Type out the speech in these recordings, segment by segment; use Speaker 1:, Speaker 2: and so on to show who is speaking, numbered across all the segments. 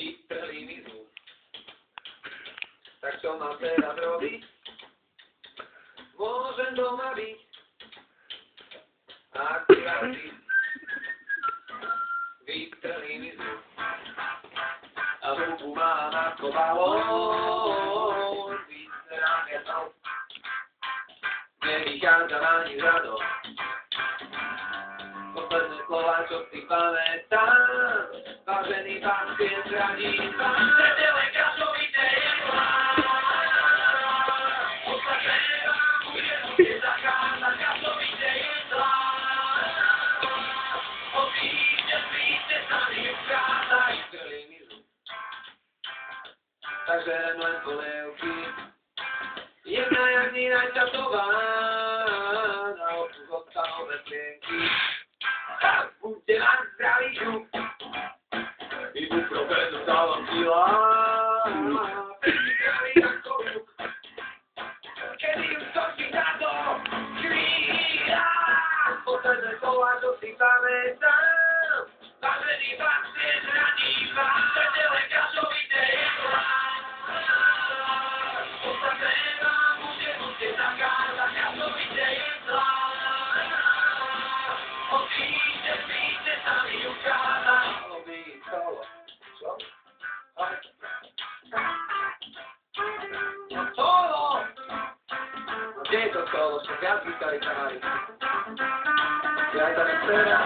Speaker 1: vystrelí mi zub. Tak čo mám teraz robiť? Môžem doma byť, ak si radí, vystrelí mi zub. A hubu mám ako balón, vystrelám ja tam. Nevychádzam ani řadom. Posledné slova, čo si pamätám, vážený pán Sien zradí pán. Nedele kašovité jedlá, ostatné vám bude zakázať kašovité jedlá. Odvíďte sa mi ukázať, vystrelí mi zub. Takže len polievky, jedna jak nejčasová, na opuch odstanové plienky. Buďte mať zdravý žuk, ibuprofen dávam sila, pekný zdravý ako žuk. Kedy už skončí táto chvíľa, posledné slova, čo si pamätám, vážený pán Sien zradí vám, predele kašovité jedlá. Ostatné vám bude zakázať kašovité jedlá. Odvíďte sa mi ukázať. Čo? Solo! Kde je to solo? Čo viac vytali kanári? Ja aj tady teraz.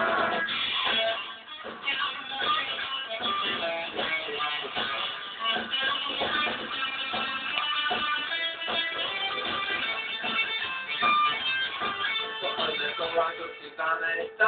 Speaker 1: Posledné slova, čo si pamätám.